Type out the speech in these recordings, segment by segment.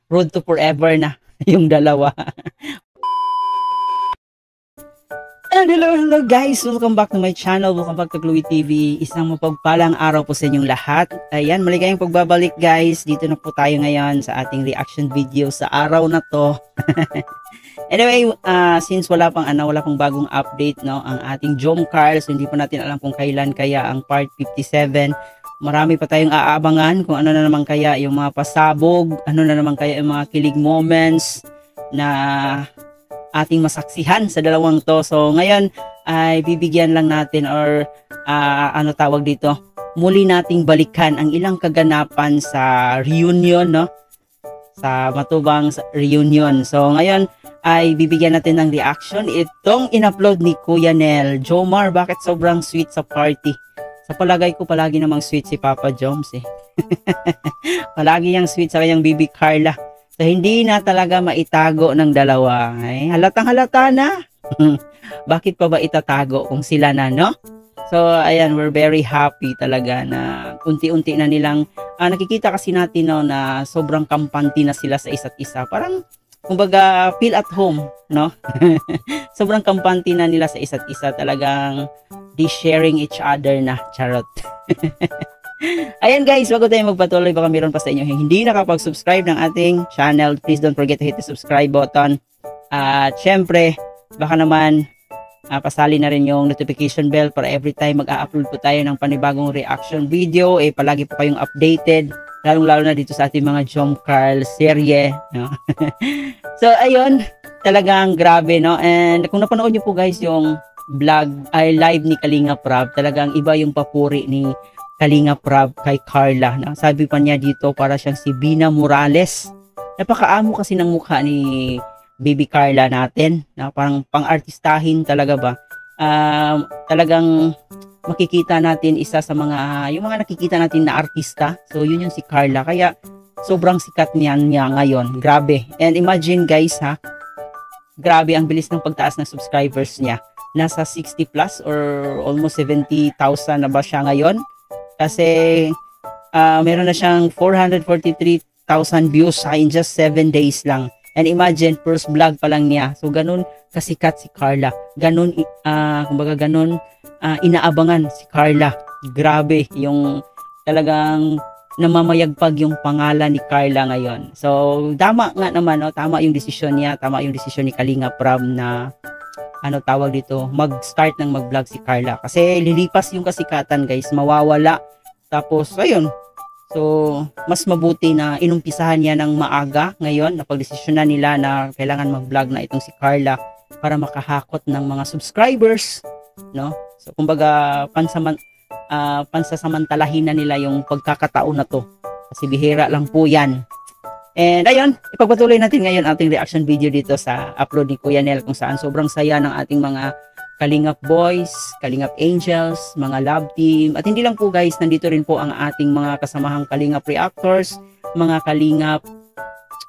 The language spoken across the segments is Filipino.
road to forever na yung dalawa. And hello guys, welcome back to my channel, welcome back to Chloe TV. Isang mapagpalang araw po sa inyong lahat. Ayan, maligayang pagbabalik guys. Dito na po tayo ngayon sa ating reaction video sa araw na to. Anyway, since wala pang bagong update, no, ang ating Jom Carl, so hindi pa natin alam kung kailan kaya ang part 57. Marami pa tayong aabangan kung ano na naman kaya yung mga pasabog, ano na naman kaya yung mga kilig moments na ating masaksihan sa dalawang to. So ngayon ay bibigyan lang natin or ano tawag dito, muli nating balikan ang ilang kaganapan sa reunion, no, sa Matubang reunion. So ngayon ay bibigyan natin ng reaction itong in-upload ni Kuya Nel. Jomar, bakit sobrang sweet sa party? Sa palagay ko palagi namang sweet si Papa Joms eh. Palagi yung sweet sa kanyang Bibi Carla. So, hindi na talaga maitago ng dalawa. Ay, halatang halata na. Bakit pa ba itatago kung sila na, no? So, ayan, we're very happy talaga na unti-unti na nilang, nakikita kasi natin, no, na sobrang kampante na sila sa isa't isa. Parang, kumbaga, feel at home, no? Sobrang kampante na nila sa isa't isa. Talagang, they sharing each other na. Charot. Ayan guys, bago tayo magpatuloy, baka meron pa sa inyo hindi nakapag-subscribe ng ating channel, please don't forget to hit the subscribe button. At syempre, baka naman pasali na rin yung notification bell para every time mag-a-upload po tayo ng panibagong reaction video, palagi po kayong updated, lalong-lalo na dito sa ating mga Jom Carl serye, no? So ayun, talagang grabe, no? And kung napanood nyo po guys yung vlog ay live ni Kalinga Prab, talagang iba yung papuri ni Kalinga Prab kay Carla. Sabi pa niya dito, para siyang si Bina Morales. Napakaamo kasi ng mukha ni Baby Carla natin. Parang pang-artistahin talaga ba. Talagang makikita natin isa sa mga, yung mga nakikita natin na artista. So yun yung si Carla. Kaya sobrang sikat niya ngayon. Grabe. And imagine guys ha, grabe ang bilis ng pagtaas ng subscribers niya. Nasa 60 plus or almost 70,000 na ba siya ngayon? Kasi meron na siyang 443,000 views in just 7 days lang. And imagine, first vlog pa lang niya. So ganun kasikat si Carla. Ganun, kumbaga ganun inaabangan si Carla. Grabe, yung talagang namamayagpag yung pangalan ni Carla ngayon. So tama nga naman, no? Tama yung desisyon niya. Tama yung desisyon ni Kalinga Prab na ano tawag dito, mag-start ng mag-vlog si Carla. Kasi lilipas yung kasikatan guys, mawawala. Tapos, ayun. So, mas mabuti na inumpisahan niya ng maaga ngayon. Napag-desisyon na nila na kailangan mag-vlog na itong si Carla para makahakot ng mga subscribers, no? So, kumbaga, pansasamantalahin na nila yung pagkakataon na to. Kasi bihira lang po yan. And ayun, ipagpatuloy natin ngayon ating reaction video dito sa upload ni Kuya Nel, kung saan sobrang saya ng ating mga Kalingap Boys, Kalingap Angels, mga love team. At hindi lang po guys, nandito rin po ang ating mga kasamahang Kalingap reactors, mga Kalingap,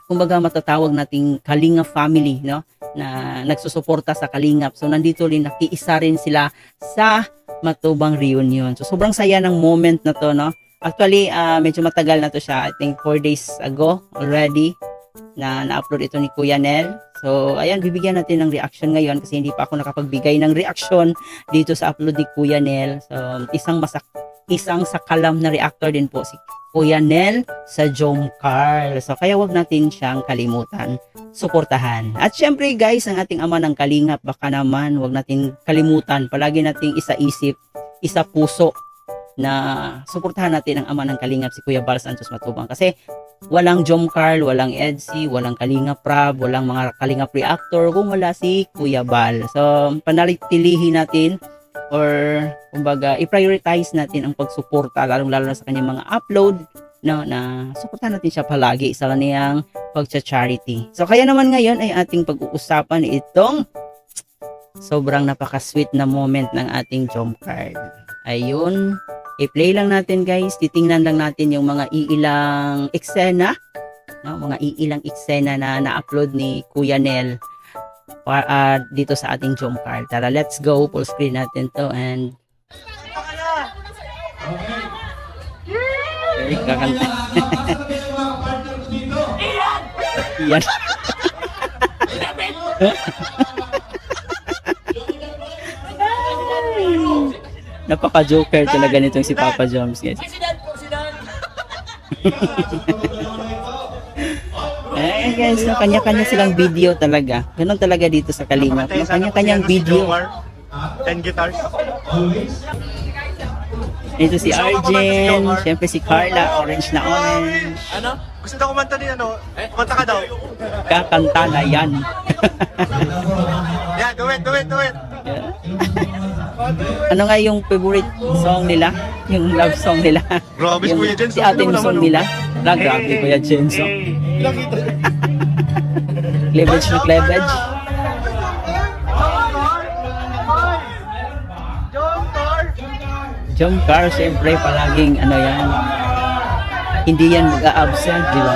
kumbaga matatawag nating Kalingap family, no, na nagsusuporta sa Kalingap. So nandito rin, nakiisa rin sila sa Matubang reunion. So sobrang saya ng moment na to, no. Actually, medyo matagal na to siya. I think 4 days ago already na na-upload ito ni Kuya Nel. So, ayan, bibigyan natin ng reaction ngayon kasi hindi pa ako nakapagbigay ng reaction dito sa upload ni Kuya Nel. So, isang sakalam na reactor din po si Kuya Nel sa Jom Carl. So, kaya wag natin siyang kalimutan, suportahan. At syempre guys, ang ating ama ng Kalingap, baka naman wag natin kalimutan. Palagi nating isa-isip, isa-puso na suportahan natin ang ama ng Kalingap, si Kuya Bal Santos Matubang. Kasi walang Jom Carl, walang Edsy, walang Kalinga Prab, walang mga Kalingap reactor kung wala si Kuya Bal. So, panalitilihin natin or kumbaga i-prioritize natin ang pagsuporta, lalong-lalo na sa kanyang mga upload, no, na suportahan natin siya palagi sa kaniyang pagcha-charity. So, kaya naman ngayon ay ating pag-uusapan itong sobrang napaka-sweet na moment ng ating Jom Carl. Ayun. I-play lang natin guys, titingnan lang natin yung mga iilang eksena, no? Mga iilang eksena na na-upload ni Kuya Nel dito sa ating Jom Carl. Tara, let's go, full screen natin to and kakanta. Yan. Napaka-joker talaga nitong si Papa Joms, guys. Eh guys, no, kanya-kanya silang video talaga. Ganun talaga dito sa Kalingap. No, kanya-kanyang video. 10 guitars. Ito si Arjen, syempre si Carla, orange na orange. Ano? Gusto daw kumanta din ano? Kumanta ka daw. Kakanta na yan. Yeah, do it. Yeah. Ano nga yung favorite song nila? Yung love song nila? Grabe, Yung Kuya Jen, si ate yung song nila? Grabe, Kuya Jen song. Cleavage na cleavage. Jump car, syempre palaging ano yan. Hindi yan mag-a-absent, di ba?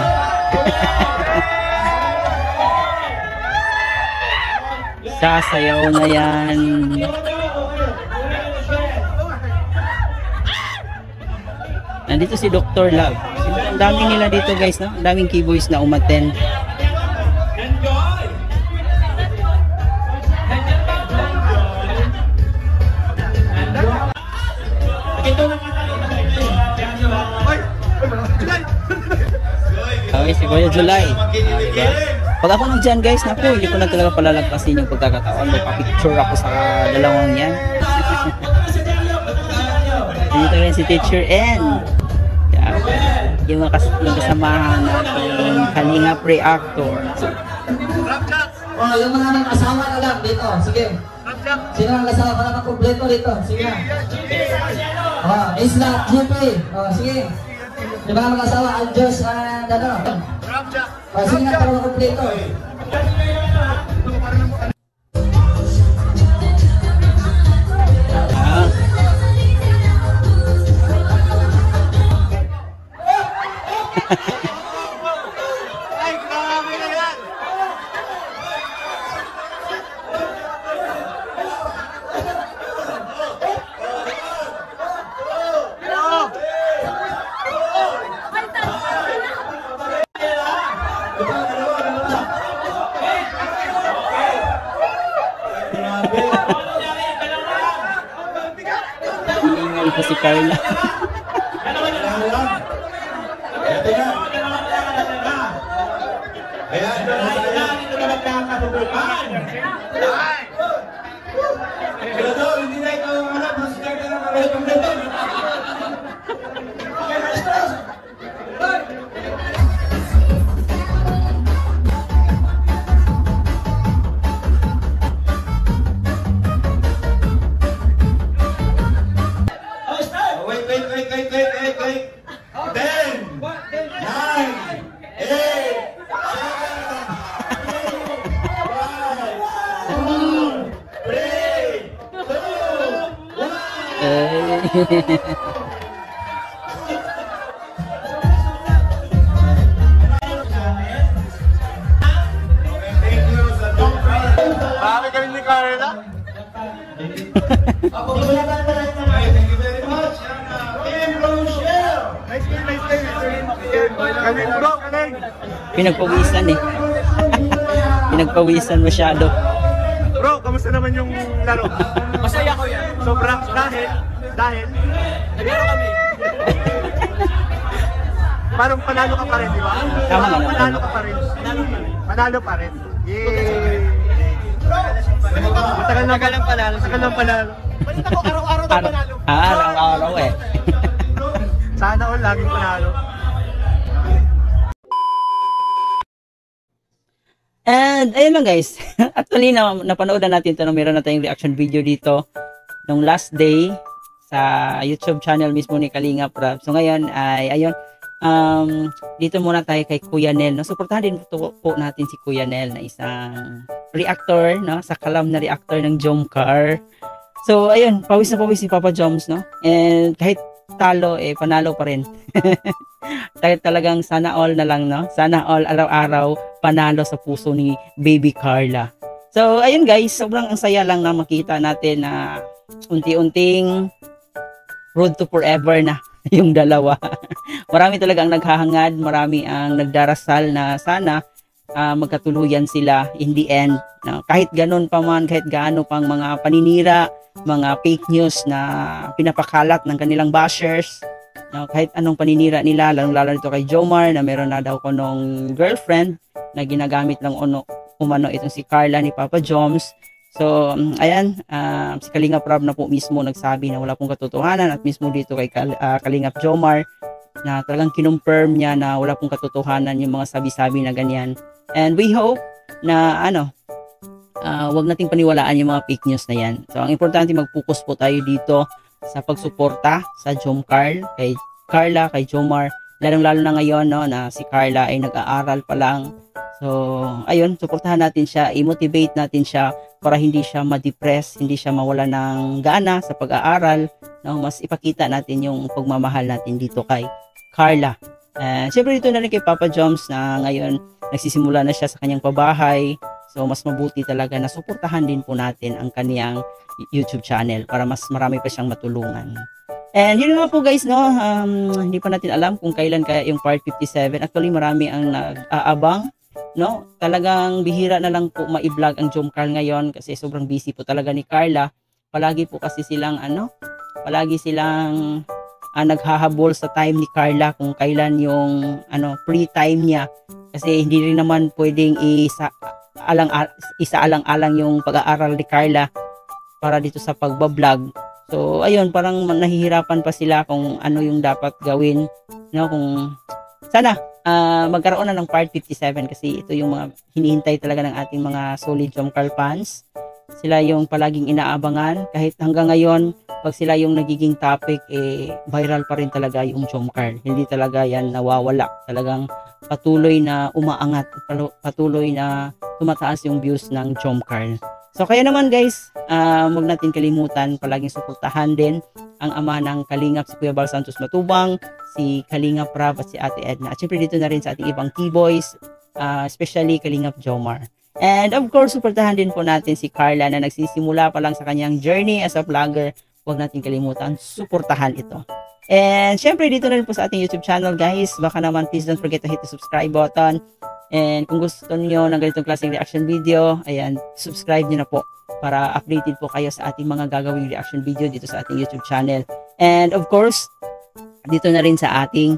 Sasayaw na yan. Nandito si Dr. Love. Ang daming nila dito guys, no? Ang daming keyboys na umattend. Okay, si Kuya July. Pag ako nandyan guys, naku, hindi ko na talaga palalagpasin yung pagkakataon. Magpa-picture ako sa dalawang yan. Dito rin si Teacher N. Yung kasamahan natin Kalingap Reactor. Oh, yung mga mag-asawa na lang dito. Sige. Sino ang asawa para makumpleto dito? Sige. Oh, Isla, GP. Oh, sige. Yung mga mag-asawa, Anjos, ano? Oh, sige na para makumpleto. Ay, grabe na yan! Ingay pa si Carla. Wait. 10, 9, 8, Bakit kami ni Carla? Thank you very much. Nice game. Galing bro, galing. Pinagpawisan eh. Pinagpawisan masyado. Bro, kamusta naman yung laro? Masaya ko yan. Sobrang dahil nagano kami. Parang panalo ka pa rin, di ba? Tama naman. Panalo ka pa rin. Panalo pa rin. Yay! Matagal lang panalo. Balita ko araw-araw na panalo. Araw-araw eh. Sana all laging panalo. And ayun lang guys. Actually napanood na natin ito, meron na tayong reaction video dito nung last day sa YouTube channel mismo ni Kalingap Rap. So ngayon ay ayun, dito muna tayo kay Kuya Nel, no? Suportahan din po natin si Kuya Nel na isang reactor, no? Sa kalam na reactor ng Jomcar. So ayun, pawis na pawis si Papa Joms, no? And kahit talo eh panalo pa rin. Dahil talagang sana all na lang, no? Sana all araw-araw panalo sa puso ni Baby Carla. So ayun guys, sobrang ang saya lang na makita natin na unti-unting road to forever na yung dalawa. Marami talaga ang naghahangad, marami ang nagdarasal na sana magkatuluyan sila in the end. No? Kahit ganun pa man, kahit gaano pang mga paninira, mga fake news na pinapakalat ng kanilang bashers, no? Kahit anong paninira nila, lalo nito kay Jomar na meron na daw ko nung girlfriend na ginagamit lang umano itong si Carla ni Papa Joms. So, ayan, si Kalingap Rob na po mismo nagsabi na wala pong katotohanan at mismo dito kay Kalingap Jomar na talagang kinumpirm niya na wala pong katotohanan yung mga sabi-sabi na ganyan. And we hope na wag nating paniwalaan yung mga fake news na yan. So, ang importante mag-focus po tayo dito sa pagsuporta sa Jomcar, kay Carla, kay Jomar, lalong-lalo na ngayon no, na si Carla ay nag-aaral pa lang. So, ayun, suportahan natin siya, i-motivate natin siya para hindi siya ma-depress, hindi siya mawala ng gana sa pag-aaral, no? Mas ipakita natin yung pagmamahal natin dito kay Carla. Siyempre dito na rin kay Papa Joms na ngayon nagsisimula na siya sa kanyang pabahay. So, mas mabuti talaga na suportahan din po natin ang kaniyang YouTube channel para mas marami pa siyang matulungan. And yun nga po guys, no, hindi pa natin alam kung kailan kaya yung part 57. Actually, marami ang nag-aabang, no? Talagang bihira na lang po ma-vlog ang Jomcar ngayon kasi sobrang busy po talaga ni Carla. Palagi po kasi silang palagi silang naghahabol sa time ni Carla kung kailan yung free time niya. Kasi hindi rin naman pwedeng isaalang-alang yung pag-aaral ni Carla para dito sa pagbablog. So ayun, parang nahihirapan pa sila kung ano yung dapat gawin, no? Kung sana magkaroon na ng part 57 kasi ito yung mga hinihintay talaga ng ating mga solid Jomcar fans. Sila yung palaging inaabangan kahit hanggang ngayon pag sila yung nagiging topic, viral pa rin talaga yung Jomcar. Hindi talaga yan nawawala. Talagang patuloy na umaangat, patuloy na tumataas yung views ng Jomcar. So kaya naman guys, huwag natin kalimutan palaging suportahan din ang ama ng Kalingap, si Kuya Bal Santos Matubang, si Kalingap Rab at si Ate Edna. At syempre dito na rin sa ating ibang T-Boys, especially Kalingap Jomar. And of course, suportahan din po natin si Carla na nagsisimula pa lang sa kanyang journey as a vlogger. Huwag natin kalimutan, suportahan ito. And syempre dito na rin po sa ating YouTube channel guys. Baka naman please don't forget to hit the subscribe button. And kung gusto niyo ng ganitong klaseng reaction video, ayan, subscribe niyo na po para updated po kayo sa ating mga gagawing reaction video dito sa ating YouTube channel. And of course, dito na rin sa ating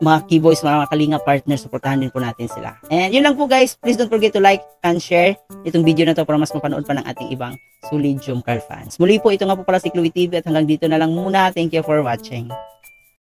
mga keyboys, mga Kalinga partners, suportahan din po natin sila. And yun lang po guys, please don't forget to like and share itong video na to para mas mapanood pa ng ating ibang solid Jomcar fans. Muli po, ito nga po pala si Chloe TV at hanggang dito na lang muna. Thank you for watching.